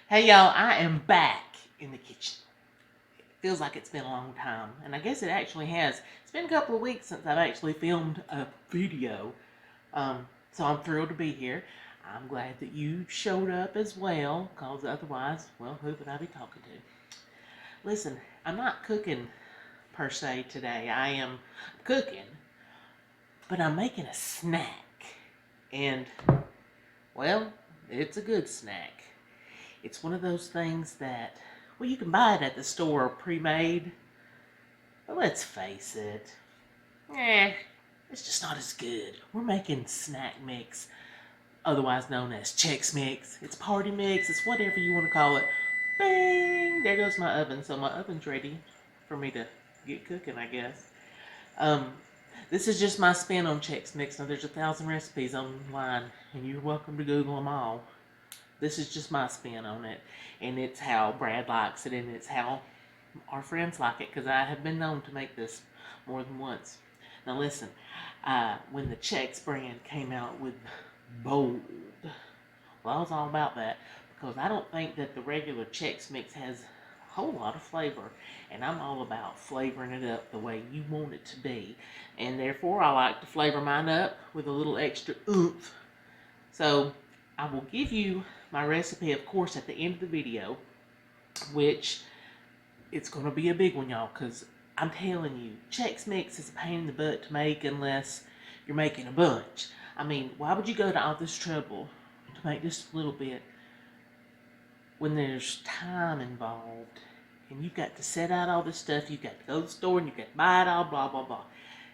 Hey y'all, I am back in the kitchen. It feels like it's been a long time, and I guess it actually has. It's been a couple of weeks since I've actually filmed a video, so I'm thrilled to be here. I'm glad that you showed up as well, because otherwise, well, who would I be talking to? Listen, I'm not cooking per se today. I am cooking, but I'm making a snack, and, well, it's a good snack. It's one of those things that, well, you can buy it at the store pre-made, but let's face it, eh, it's just not as good. We're making snack mix, otherwise known as Chex Mix. It's party mix, it's whatever you want to call it. Bang! There goes my oven, so my oven's ready for me to get cooking, I guess. Um, this is just my spin on Chex Mix. Now, there's 1,000 recipes online, and you're welcome to Google them all. This is just my spin on it, and it's how Brad likes it, and it's how our friends like it, because I have been known to make this more than once. Now listen, when the Chex brand came out with Bold, well, I was all about that, because I don't think that the regular Chex Mix has a whole lot of flavor, and I'm all about flavoring it up the way you want it to be, and therefore I like to flavor mine up with a little extra oomph. So I will give you my recipe, of course, at the end of the video, which it's going to be a big one, y'all, because I'm telling you, Chex Mix is a pain in the butt to make unless you're making a bunch. I mean, why would you go to all this trouble to make just a little bit when there's time involved and you've got to set out all this stuff, you've got to go to the store and you've got to buy it all, blah, blah, blah.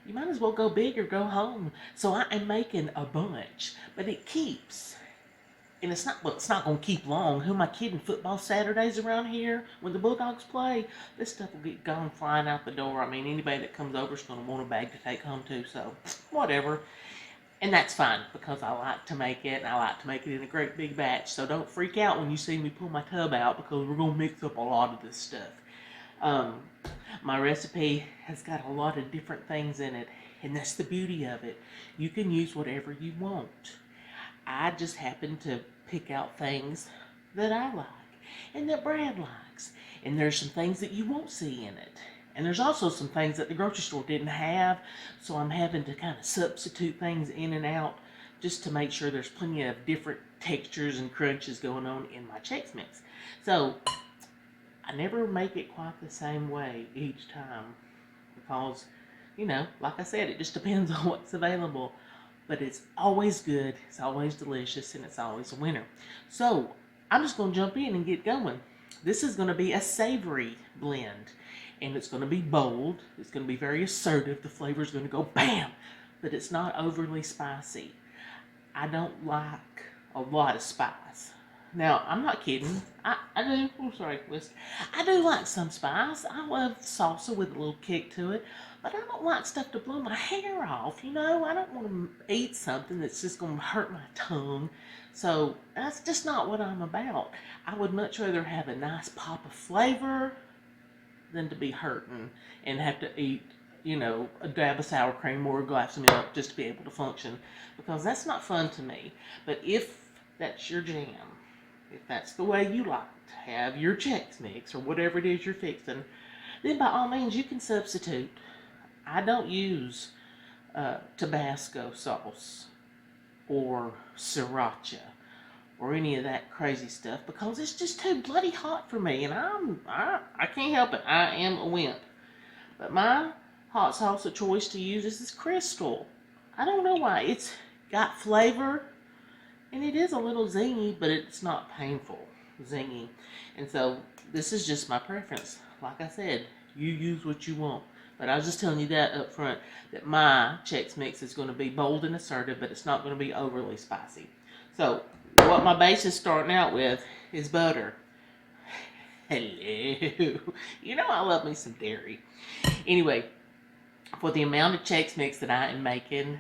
You might as well go big or go home. So I am making a bunch, but it keeps. And it's not, well, it's not going to keep long. Who am I kidding? Football Saturdays around here, when the Bulldogs play, this stuff will get gone flying out the door. I mean, anybody that comes over is going to want a bag to take home too, so whatever. And that's fine, because I like to make it, and I like to make it in a great big batch. So don't freak out when you see me pull my tub out, because we're going to mix up a lot of this stuff. Um, my recipe has got a lot of different things in it, and that's the beauty of it. You can use whatever you want. I just happen to pick out things that I like and that Brad likes. And there's some things that you won't see in it. And there's also some things that the grocery store didn't have, so I'm having to kind of substitute things in and out just to make sure there's plenty of different textures and crunches going on in my Chex Mix. So I never make it quite the same way each time because, you know, like I said, it just depends on what's available. But it's always good, it's always delicious, and it's always a winner. So I'm just going to jump in and get going. This is going to be a savory blend, and it's going to be bold. It's going to be very assertive. The flavor is going to go bam, but it's not overly spicy. I don't like a lot of spice. Now, I'm not kidding. I do. Oh, sorry, listen. I do like some spice. I love salsa with a little kick to it. But I don't like stuff to blow my hair off, you know? I don't want to eat something that's just going to hurt my tongue. So that's just not what I'm about. I would much rather have a nice pop of flavor than to be hurting and have to eat, you know, a dab of sour cream or a glass of milk just to be able to function. Because that's not fun to me. But if that's your jam, if that's the way you like to have your Chex Mix or whatever it is you're fixing, then by all means you can substitute. I don't use Tabasco sauce or sriracha or any of that crazy stuff because it's just too bloody hot for me, and I can't help it. I am a wimp. But my hot sauce of choice to use is this Crystal. I don't know why. It's got flavor, and it is a little zingy, but it's not painful zingy. And so this is just my preference. Like I said, you use what you want. But I was just telling you that up front, that my Chex Mix is going to be bold and assertive, but it's not going to be overly spicy. So, what my base is starting out with is butter. Hello. You know I love me some dairy. Anyway, for the amount of Chex Mix that I am making,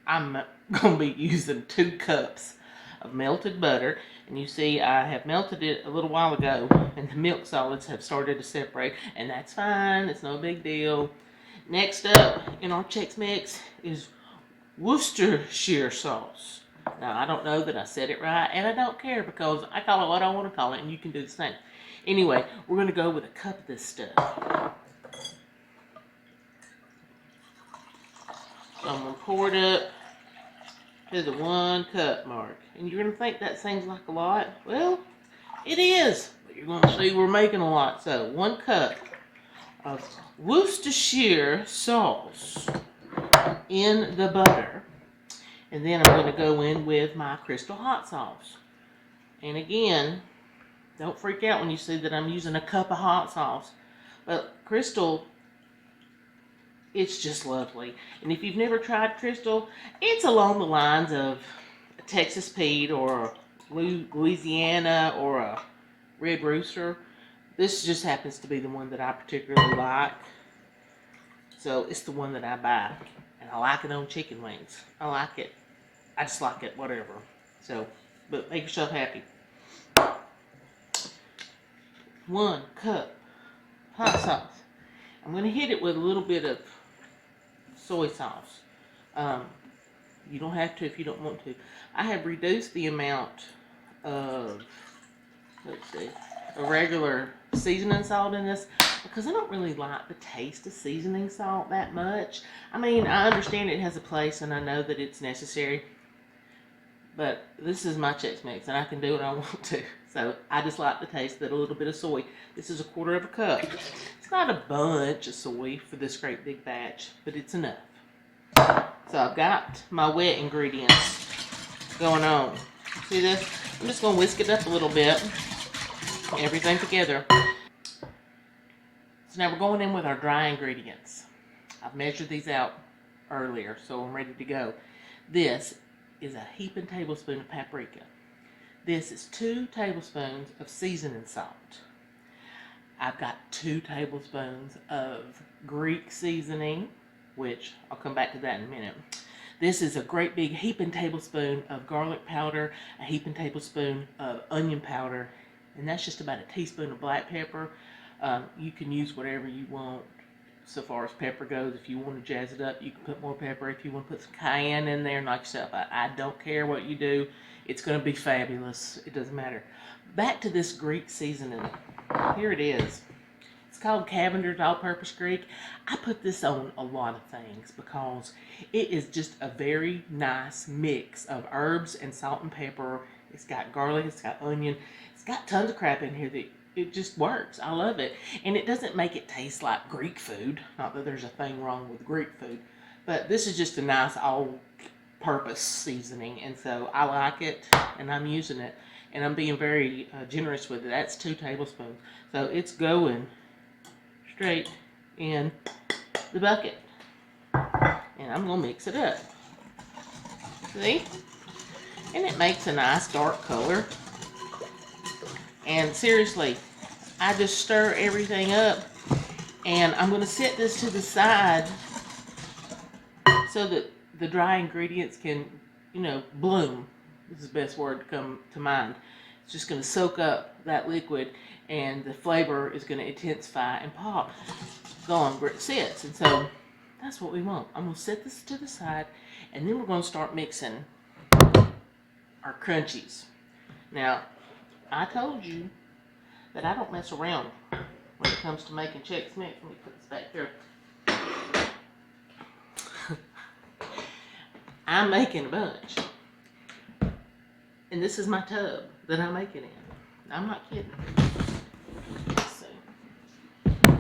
I'm going to be using 2 cups of melted butter. And you see I have melted it a little while ago, and the milk solids have started to separate, and that's fine, it's no big deal. Next up in our Chex Mix is Worcestershire sauce. Now, I don't know that I said it right, and I don't care because I call it what I want to call it, and you can do the same. Anyway, we're going to go with a cup of this stuff. So I'm going to pour it up to the 1 cup mark. And you're going to think that seems like a lot. Well, it is. But you're going to see we're making a lot. So 1 cup of Worcestershire sauce in the butter. And then I'm going to go in with my Crystal hot sauce. And again, don't freak out when you see that I'm using a cup of hot sauce. But Crystal, it's just lovely. And if you've never tried Crystal, it's along the lines of a Texas Pete or a Louisiana or a Red Rooster. This just happens to be the one that I particularly like. So it's the one that I buy. And I like it on chicken wings. I like it. I just like it, whatever. So, but make yourself happy. 1 cup hot sauce. I'm going to hit it with a little bit of soy sauce. You don't have to if you don't want to. I have reduced the amount of, let's see, a regular seasoning salt in this because I don't really like the taste of seasoning salt that much. I mean, I understand it has a place and I know that it's necessary, but this is my Chex Mix and I can do what I want to. So I just like the taste of a little bit of soy. This is 1/4 cup. It's not a bunch of soy for this great big batch, but it's enough. So I've got my wet ingredients going on. See this? I'm just going to whisk it up a little bit. Everything together. So now we're going in with our dry ingredients. I've measured these out earlier, so I'm ready to go. This is a heaping tablespoon of paprika. This is 2 tablespoons of seasoning salt. I've got 2 tablespoons of Greek seasoning, which I'll come back to that in a minute. This is a great big heaping tablespoon of garlic powder, a heaping tablespoon of onion powder, and that's just about a teaspoon of black pepper. You can use whatever you want so far as pepper goes. If you want to jazz it up, you can put more pepper. If you want to put some cayenne in there, knock yourself out. I don't care what you do. It's going to be fabulous. It doesn't matter. Back to this Greek seasoning. Here it is. It's called Cavender's All-Purpose Greek. I put this on a lot of things because it is just a very nice mix of herbs and salt and pepper. It's got garlic, it's got onion, it's got tons of crap in here that it just works. I love it. And it doesn't make it taste like Greek food. Not that there's a thing wrong with Greek food. But this is just a nice all-purpose seasoning. And so I like it and I'm using it. And I'm being very generous with it. That's 2 tablespoons. So it's going straight in the bucket. And I'm going to mix it up. See? And it makes a nice dark color. And seriously, I just stir everything up. And I'm going to set this to the side so that the dry ingredients can, bloom. This is the best word to come to mind. It's just going to soak up that liquid and the flavor is going to intensify and pop. Go on where it sits. And so that's what we want. I'm going to set this to the side and then we're going to start mixing our crunchies. Now, I told you that I don't mess around when it comes to making Chex Mix. Let me put this back here. I'm making a bunch. And this is my tub that I make it in. I'm not kidding. Let's see.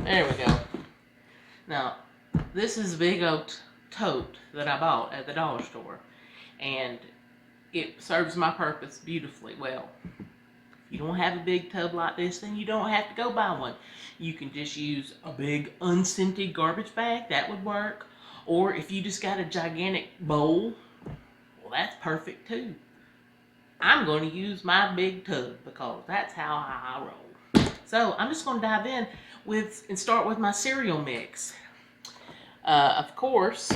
There we go. Now, this is a big old tote that I bought at the dollar store. And it serves my purpose beautifully well. If you don't have a big tub like this, then you don't have to go buy one. You can just use a big unscented garbage bag. That would work. Or if you just got a gigantic bowl, well, that's perfect too. I'm going to use my big tub because that's how I roll. So I'm just going to dive in and start with my cereal mix. Of course,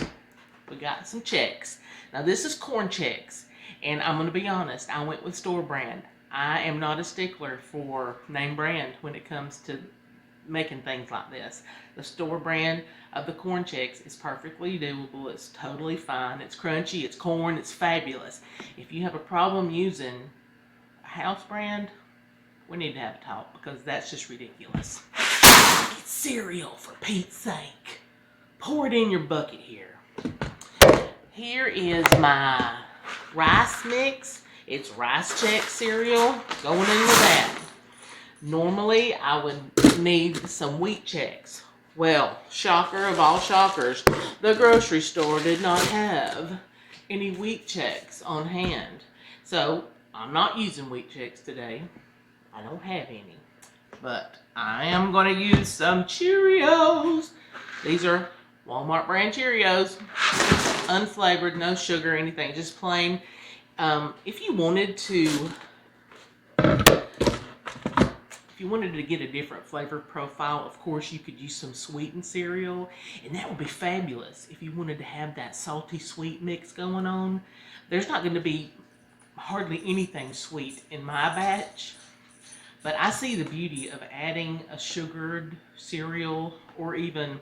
we got some Chex. Now this is corn Chex, and I'm going to be honest, I went with store brand. I am not a stickler for name brand when it comes to making things like this. The store brand of the corn Chex is perfectly doable. It's totally fine. It's crunchy, it's corn, it's fabulous. If you have a problem using a house brand, we need to have a talk, because that's just ridiculous. It's cereal, for Pete's sake. Pour it in your bucket here. Here is my rice mix. It's rice Chex cereal going into that. Normally, I would need some wheat Chex. Well, shocker of all shockers, the grocery store did not have any wheat Chex on hand. So, I'm not using wheat Chex today. I don't have any. But I am going to use some Cheerios. These are Walmart brand Cheerios. Unflavored, no sugar, anything. Just plain. If you wanted to get a different flavor profile, of course you could use some sweetened cereal, and that would be fabulous. If you wanted to have that salty sweet mix going on, there's not going to be hardly anything sweet in my batch, but I see the beauty of adding a sugared cereal or even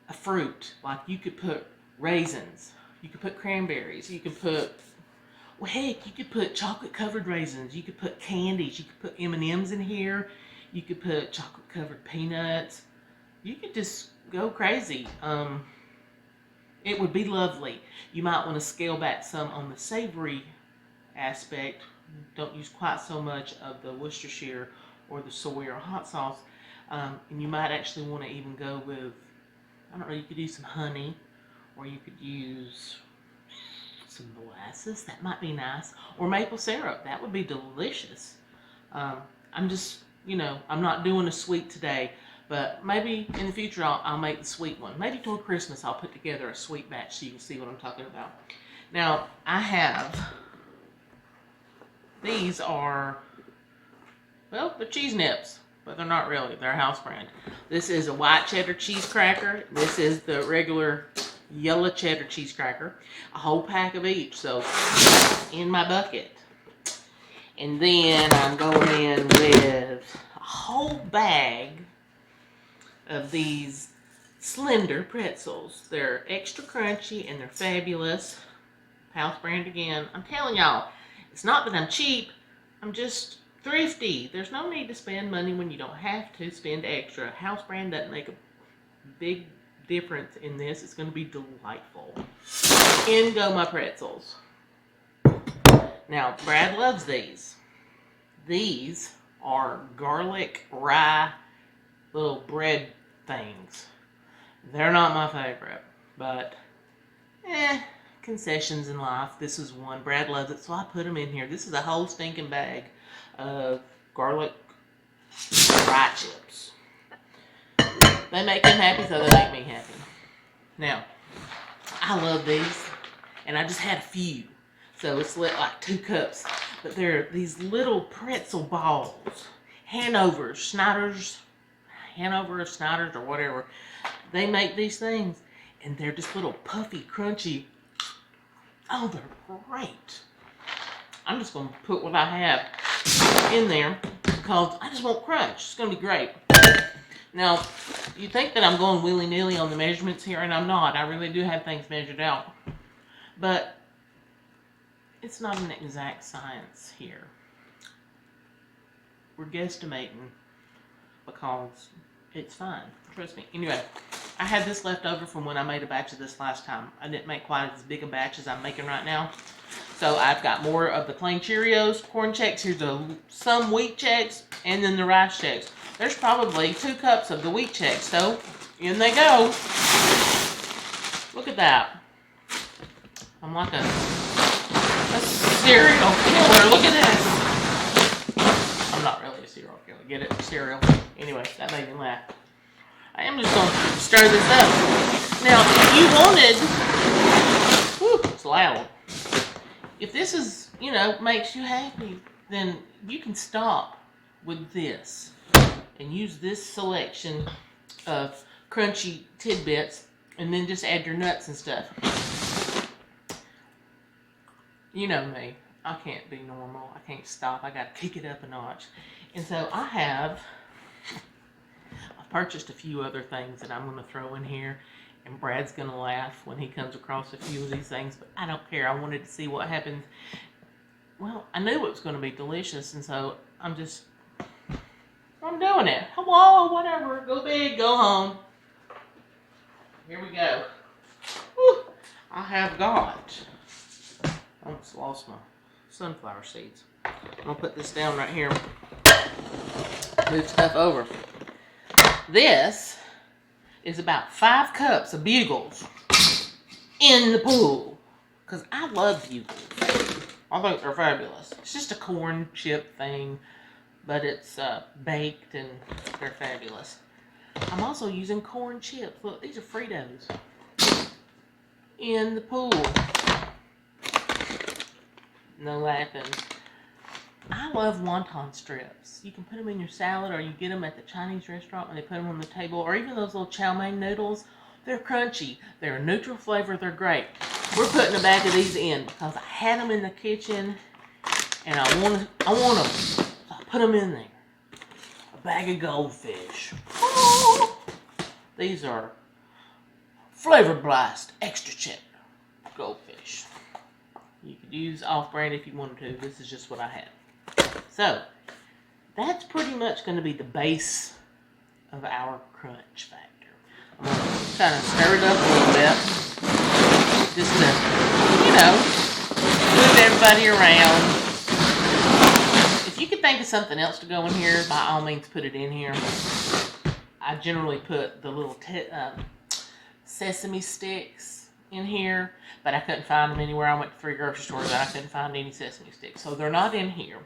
a fruit. Like you could put raisins, you could put cranberries, you could put, well, heck, you could put chocolate covered raisins, you could put candies, you could put M&Ms in here, you could put chocolate covered peanuts. You could just go crazy. It would be lovely. You might want to scale back some on the savory aspect. Don't use quite so much of the Worcestershire or the soy or hot sauce. And you might actually want to even go with, I don't know, you could use some honey, or you could use some molasses. That might be nice. Or maple syrup. That would be delicious. I'm just, I'm not doing a sweet today, but maybe in the future I'll make the sweet one. Maybe toward Christmas I'll put together a sweet batch so you can see what I'm talking about. Now, I have, these are, well, they're cheese nips, but they're not really. They're house brand. This is a white cheddar cheese cracker. This is the regular yellow cheddar cheese cracker. A whole pack of each, so in my bucket. And then I'm going in with a whole bag of these slender pretzels. They're extra crunchy and they're fabulous. House brand again. I'm telling y'all, it's not that I'm cheap. I'm just thrifty. There's no need to spend money when you don't have to spend extra. House brand doesn't make a big difference in this. It's going to be delightful. In go my pretzels. Now, Brad loves these. These are garlic rye little bread things. They're not my favorite, but concessions in life. This is one. Brad loves it, so I put them in here. This is a whole stinking bag of garlic rye chips. They make him happy, so they make me happy. Now, I love these, and I just had a few, so it's like 2 cups. But they're these little pretzel balls, Hanover, Snyder's, or whatever. They make these things, and they're just little puffy, crunchy. Oh, they're great. I'm just going to put what I have in there because I just want crunch. It's going to be great. Now, you think that I'm going willy-nilly on the measurements here, and I'm not. I really do have things measured out. But it's not an exact science here. We're guesstimating because it's fine. Trust me. Anyway, I had this left over from when I made a batch of this last time. I didn't make quite as big a batch as I'm making right now. So I've got more of the plain Cheerios, corn Chex. Here's some wheat Chex, and then the rice Chex. There's probably 2 cups of the wheat Chex, so in they go. Look at that. I'm like a serial killer. Look at this. I'm not really a serial killer. Get it? Cereal. Anyway, that made me laugh. I am just going to stir this up. Now, if you wanted, it's loud. If this is, makes you happy, then you can stop with this and use this selection of crunchy tidbits and then just add your nuts and stuff. You know me. I can't be normal. I can't stop. I got to kick it up a notch. And so I have a I've purchased a few other things that I'm going to throw in here, and Brad's going to laugh when he comes across a few of these things, but I don't care. I wanted to see what happens. Well, I knew it was going to be delicious, and so I'm doing it. Hello, whatever. Go big, go home. Here we go. Whew. I have got, I almost lost my sunflower seeds. I'm going to put this down right here. Move stuff over. This is about 5 cups of bugles in the pool. Because I love bugles. I think they're fabulous. It's just a corn chip thing, but it's baked and they're fabulous. I'm also using corn chips. Look, these are Fritos. In the pool. No laughing. I love wonton strips. You can put them in your salad, or you get them at the Chinese restaurant when they put them on the table, or even those little chow mein noodles. They're crunchy. They're a neutral flavor. They're great. We're putting a bag of these in because I had them in the kitchen and I want them. So I put them in there. A bag of goldfish. Oh! These are Flavor Blast Extra Chip goldfish. You could use off-brand if you wanted to. This is just what I had. So, that's pretty much going to be the base of our crunch factor. I'm going to kind of stir it up a little bit. Just to, move everybody around. If you could think of something else to go in here, by all means put it in here. I generally put the little sesame sticks in here, but I couldn't find them anywhere. I went to 3 grocery stores and I couldn't find any sesame sticks, so they're not in here.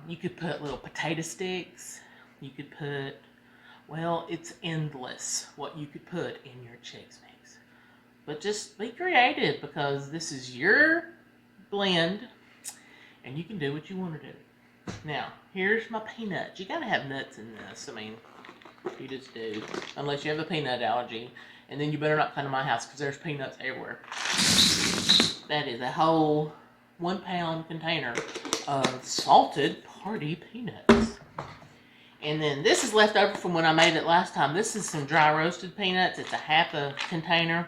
You could put little potato sticks. You could put, well, it's endless what you could put in your Chex Mix. But just be creative, because this is your blend and you can do what you want to do. Now, here's my peanuts. You gotta have nuts in this. I mean, you just do, unless you have a peanut allergy. And then you better not come to my house because there's peanuts everywhere. That is a whole 1-pound container of salted party peanuts. And then this is left over from when I made it last time. This is some dry roasted peanuts. It's a half a container.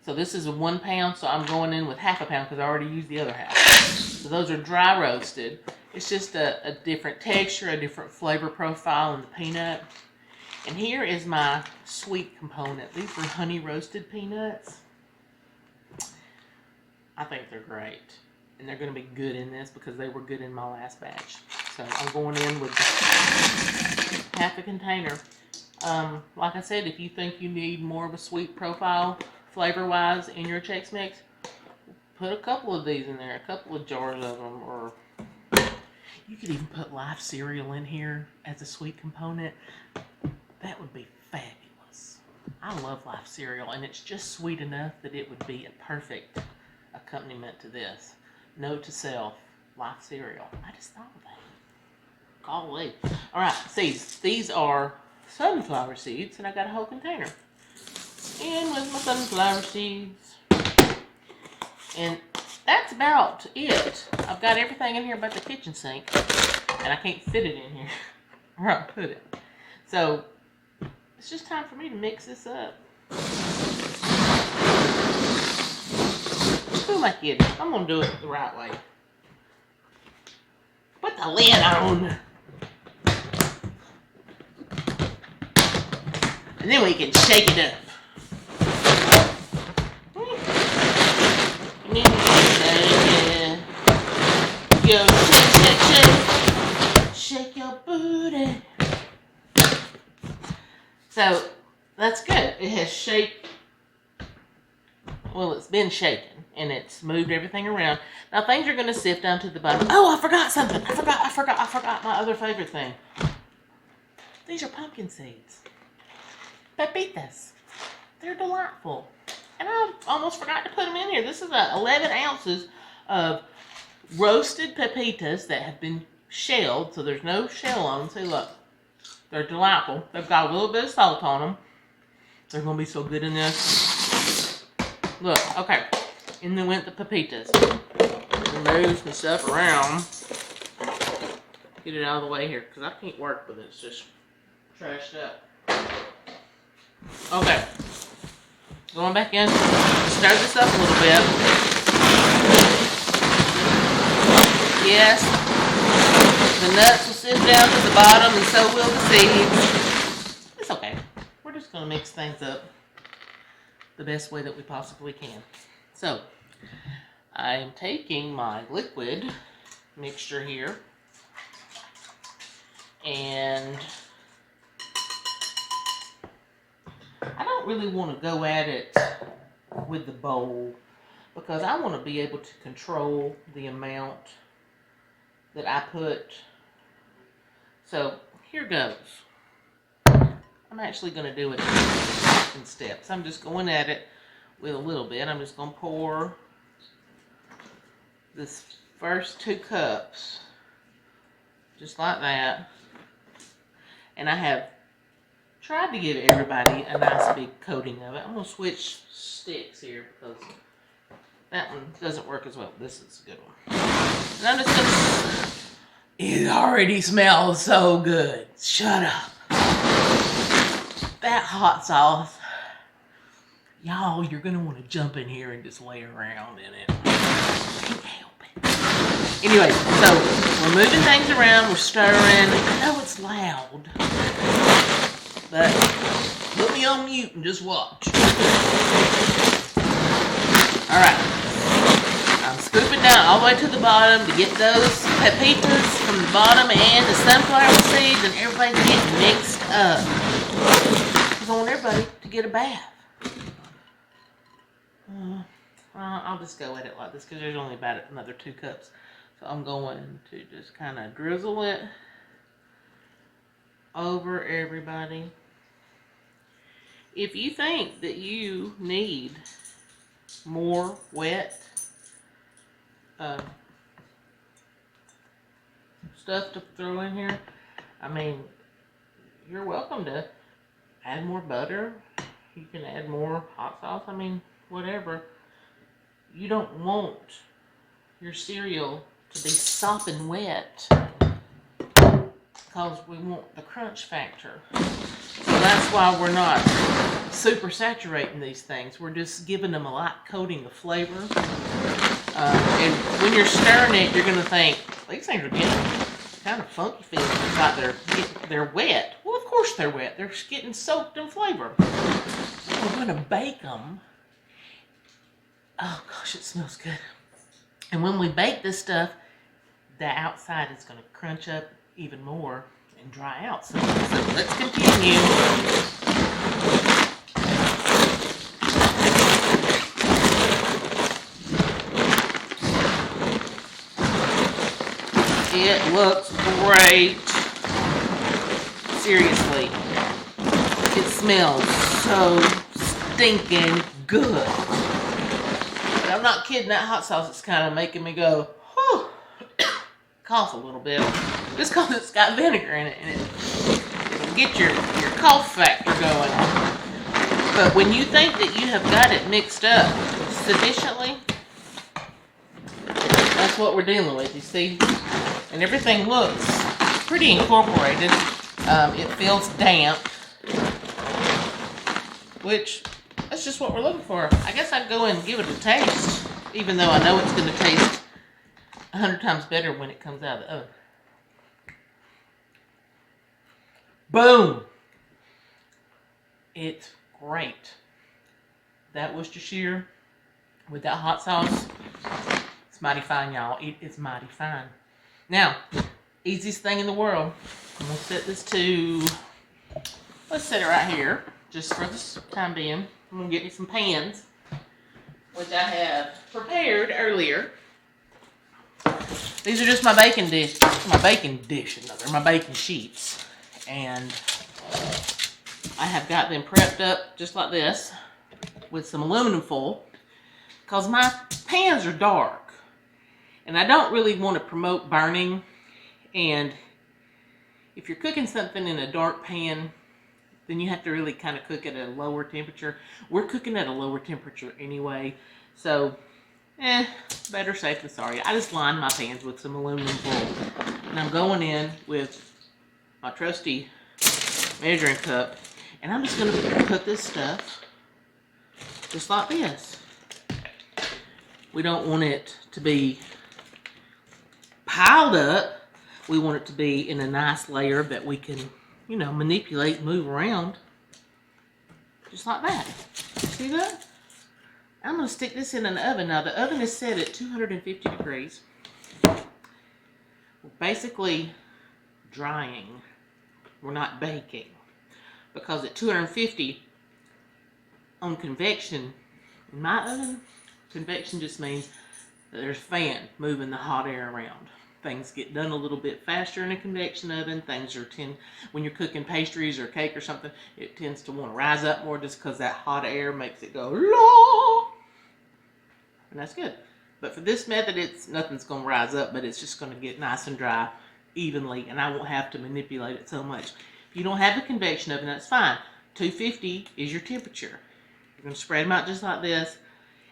So this is a 1 pound, so I'm going in with half a pound because I already used the other half. So those are dry roasted. It's just a different texture, a different flavor profile in the peanut. And here is my sweet component. These are honey roasted peanuts. I think they're great. And they're going to be good in this because they were good in my last batch. So I'm going in with half a container. Like I said, if you think you need more of a sweet profile, flavor-wise, in your Chex Mix, put a couple of these in there. A couple of jars of them. Or you could even put live cereal in here as a sweet component. That would be fabulous. I love live cereal, and it's just sweet enough that it would be a perfect accompaniment to this. Note to self, live cereal. I just thought of that. Golly. Alright, seeds. These are sunflower seeds, and I got a whole container. In with my sunflower seeds. And that's about it. I've got everything in here but the kitchen sink, and I can't fit it in here where I put it. So, it's just time for me to mix this up. Who am I kidding? I'm going to do it the right way. Put the lid on. And then we can shake it up. And then you can shake your booty. So, that's good. It has shaped, well, it's been shaken, and it's moved everything around. Now, things are going to sift down to the bottom. Oh, I forgot something. I forgot my other favorite thing. These are pumpkin seeds. Pepitas. They're delightful. And I almost forgot to put them in here. This is 11 ounces of roasted pepitas that have been shelled, so there's no shell on them. See, look. They're delightful. They've got a little bit of salt on them. They're going to be so good in this. Look, okay. In then went the pepitas. Move some stuff around. Get it out of the way here, because I can't work with it. It's just trashed up. Okay. Going back in. Stir this up a little bit. Yes. The nuts will sit down to the bottom and so will the seeds. It's okay. We're just going to mix things up the best way that we possibly can. So, I am taking my liquid mixture here and I don't really want to go at it with the bowl because I want to be able to control the amount that I put. So here goes. I'm actually going to do it in steps. I'm just going at it with a little bit. I'm just going to pour this first 2 cups just like that. And I have tried to give everybody a nice big coating of it. I'm going to switch sticks here because that one doesn't work as well. This is a good one. And I'm just going to... It already smells so good. Shut up. That hot sauce. Y'all, you're going to want to jump in here and just lay around in it. Can't help it. Anyway, so we're moving things around. We're stirring. I know it's loud. But put me on mute and just watch. Alright. I'm scooping down all the way to the bottom to get those pepitas from the bottom and the sunflower seeds and everything to get mixed up. I want everybody to get a bath. I'll just go at it like this because there's only about another 2 cups. So I'm going to just kind of drizzle it over everybody. If you think that you need more wet stuff to throw in here, I mean, you're welcome to add more butter. You can add more hot sauce. I mean, whatever. You don't want your cereal to be sopping wet because we want the crunch factor. So that's why we're not super saturating these things. We're just giving them a light coating of flavor. And when you're stirring it, you're going to think, these things are getting kind of funky feeling. It's like they're wet. Well, of course they're wet. They're getting soaked in flavor. We're going to bake them. Oh, gosh, it smells good. And when we bake this stuff, the outside is going to crunch up even more and dry out. So let's continue. It looks great. Seriously. It smells so stinking good. But I'm not kidding, that hot sauce is kind of making me go, whew, cough a little bit. Just because it's got vinegar in it and it'll get your cough factor going. But when you think that you have got it mixed up sufficiently, that's what we're dealing with, you see? And everything looks pretty incorporated. It feels damp, which that's just what we're looking for. I guess I'd go and give it a taste, even though I know it's going to taste 100 times better when it comes out of the oven. Boom! It's great. That Worcestershire with that hot sauce, it's mighty fine, y'all. It is mighty fine. Now, easiest thing in the world. I'm going to set this to, let's set it right here, just for this time being. I'm going to get me some pans, which I have prepared earlier. These are just my baking dish. They're my baking sheets. And I have got them prepped up just like this with some aluminum foil because my pans are dark. And I don't really want to promote burning. And if you're cooking something in a dark pan, then you have to really kind of cook at a lower temperature. We're cooking at a lower temperature anyway. So, better safe than sorry. I just lined my pans with some aluminum foil. And I'm going in with my trusty measuring cup. And I'm just going to cook this stuff just like this. We don't want it to be piled up. We want it to be in a nice layer that we can, you know, manipulate and move around. Just like that. See that? I'm going to stick this in an oven. Now, the oven is set at 250 degrees. We're basically drying. We're not baking. Because at 250 on convection, in my oven, convection just means that there's a fan moving the hot air around. Things get done a little bit faster in a convection oven. Things are when you're cooking pastries or cake or something, it tends to want to rise up more just because that hot air makes it go low. And that's good. But for this method, nothing's going to rise up, but it's just going to get nice and dry evenly, and I won't have to manipulate it so much. If you don't have a convection oven, that's fine. 250 is your temperature. You're going to spread them out just like this,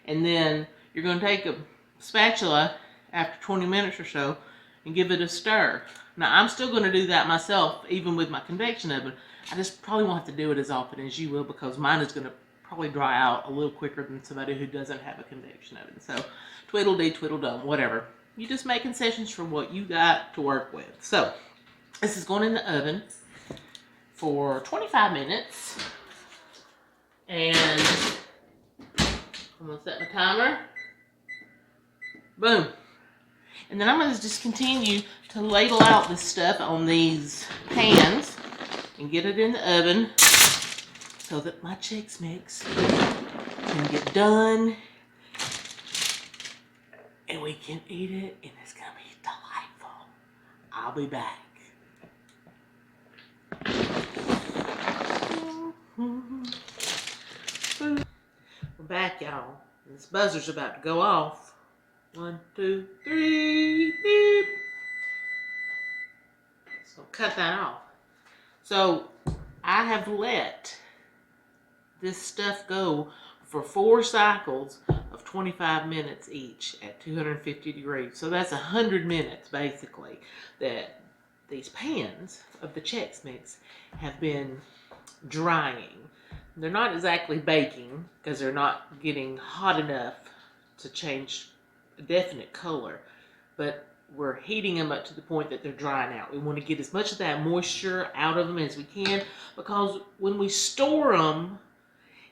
and then you're going to take a spatula after 20 minutes or so and give it a stir. Now, I'm still going to do that myself, even with my convection oven. I just probably won't have to do it as often as you will, because mine is going to probably dry out a little quicker than somebody who doesn't have a convection oven. So, twiddle-dee, twiddle-dum, whatever. You just make concessions for what you got to work with. So, this is going in the oven for 25 minutes. And I'm going to set my timer. Boom. And then I'm going to just continue to ladle out this stuff on these pans and get it in the oven so that my Chex Mix can get done and we can eat it, and it's going to be delightful. I'll be back. We're back, y'all. This buzzer's about to go off. 1, 2, 3, beep. So cut that off. So I have let this stuff go for 4 cycles of 25 minutes each at 250 degrees. So that's 100 minutes basically that these pans of the Chex Mix have been drying. They're not exactly baking because they're not getting hot enough to change a definite color, but we're heating them up to the point that they're drying out. We want to get as much of that moisture out of them as we can, because when we store them,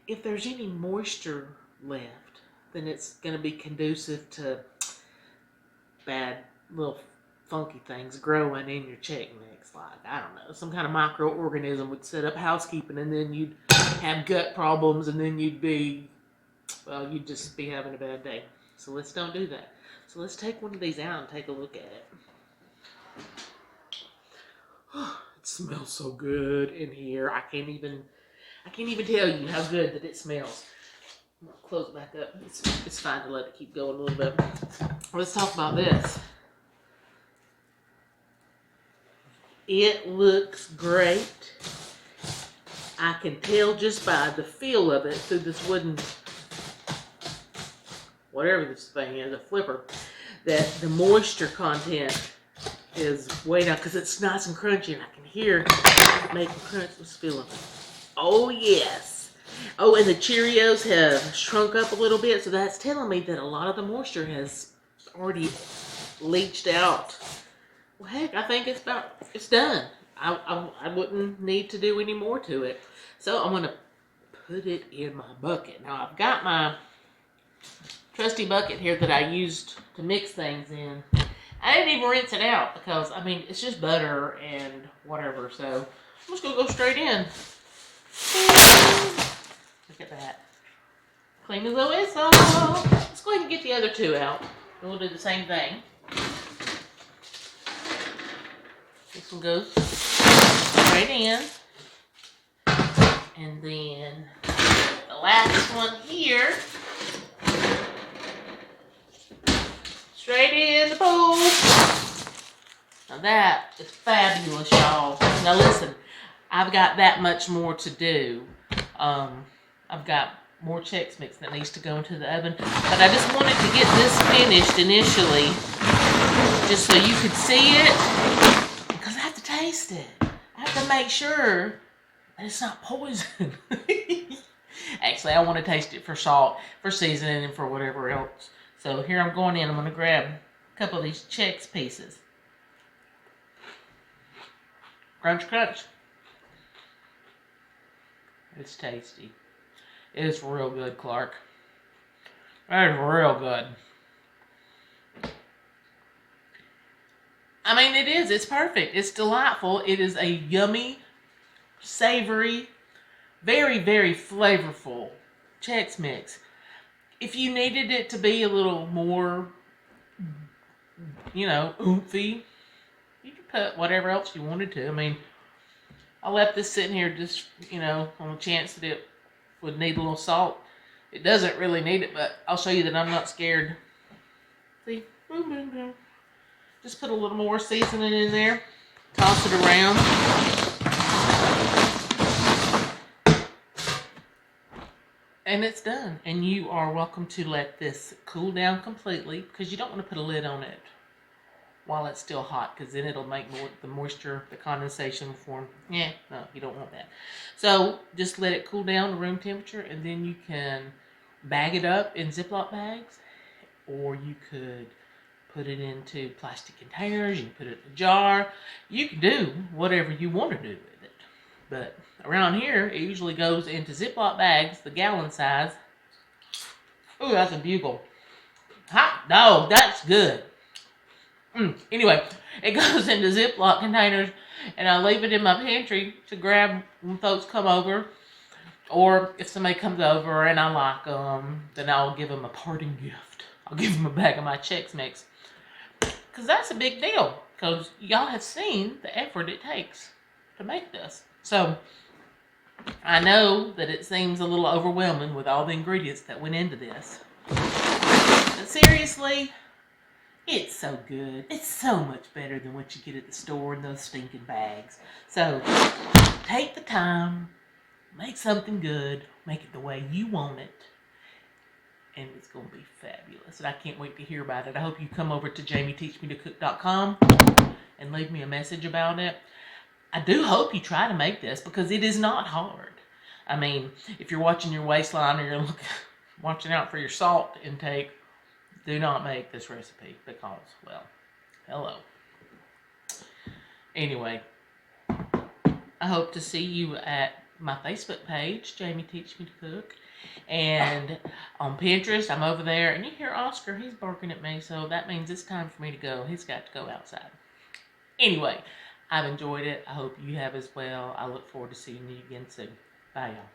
if there's any moisture left, then it's going to be conducive to bad little funky things growing in your Chex Mix. Like, I don't know, some kind of microorganism would set up housekeeping, and then you'd have gut problems, and then you'd just be having a bad day. So let's don't do that. So let's take one of these out and take a look at it. It smells so good in here. I can't even tell you how good that it smells. I'm gonna close it back up. It's fine to let it keep going a little bit. Let's talk about this. It looks great. I can tell just by the feel of it through this wooden, whatever this thing is, a flipper, that the moisture content is way down, because it's nice and crunchy, and I can hear it making crunch. Let's feel it. Oh yes. Oh, and the Cheerios have shrunk up a little bit, so that's telling me that a lot of the moisture has already leached out. Well, heck, I think it's done. I wouldn't need to do any more to it. So I'm going to put it in my bucket. Now, I've got my trusty bucket here that I used to mix things in. I didn't even rinse it out because, I mean, it's just butter and whatever. So I'm just going to go straight in. Look at that. Clean as a whistle. Let's go ahead and get the other 2 out. And we'll do the same thing. This one goes straight in. And then the last one here, straight in the pool. Now that is fabulous, y'all. Now listen, I've got that much more to do. I've got more Chex Mix that needs to go into the oven. But I just wanted to get this finished initially, just so you could see it, because I have to taste it. I have to make sure And it's not poison. Actually, I want to taste it for salt, for seasoning, and for whatever else. So here I'm going in. I'm going to grab a couple of these Chex pieces. Crunch, crunch. It's tasty. It's real good, Clark. That is real good. I mean, it is. It's perfect. It's delightful. It is a yummy, savory, very, very flavorful Chex Mix. If you needed it to be a little more, oomphy, you could put whatever else you wanted to. I mean, I left this sitting here just, on the chance that it would need a little salt. It doesn't really need it, but I'll show you that I'm not scared. See? Boom, boom, boom. Just put a little more seasoning in there. Toss it around. And it's done. And you are welcome to let this cool down completely, because you don't want to put a lid on it while it's still hot, because then it'll make the moisture, the condensation form. Yeah, no, you don't want that. So just let it cool down to room temperature, and then you can bag it up in Ziploc bags, or you could put it into plastic containers. You can put it in a jar. You can do whatever you want to do with it. But around here, it usually goes into Ziploc bags, the gallon size. Ooh, that's a bugle. Hot dog, that's good. Anyway, it goes into Ziploc containers, and I leave it in my pantry to grab when folks come over. Or if somebody comes over and I like them, then I'll give them a parting gift. I'll give them a bag of my Chex Mix. Because that's a big deal. Because y'all have seen the effort it takes to make this. So, I know that it seems a little overwhelming with all the ingredients that went into this. But seriously, it's so good. It's so much better than what you get at the store in those stinking bags. So, take the time, make something good, make it the way you want it, and it's going to be fabulous. And I can't wait to hear about it. I hope you come over to jamieteachmetocook.com and leave me a message about it. I do hope you try to make this, because it is not hard. I mean, if you're watching your waistline or you're watching out for your salt intake, do not make this recipe, because, well, hello. Anyway, I hope to see you at my Facebook page, Jamie Teach Me to Cook. And on Pinterest, I'm over there. And you hear Oscar, he's barking at me. So that means it's time for me to go. He's got to go outside. Anyway, I've enjoyed it. I hope you have as well. I look forward to seeing you again soon. Bye, y'all.